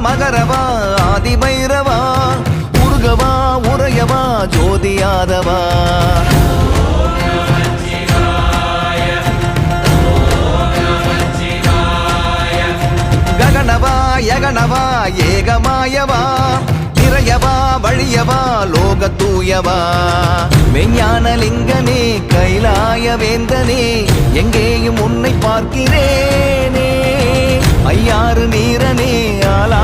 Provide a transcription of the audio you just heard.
மகரவா ஆதிபைரவா உருகவா உரையவா ஜோதியாதவா ககனவா யகனவா ஏகமாயவா நிறையவா வழியவா லோக தூயவா மெஞ்ஞானலிங்கனே கைலாய வேந்தனே எங்கேயும் உன்னை பார்க்கிறேனே ஐயாறு நீரனே ஆலா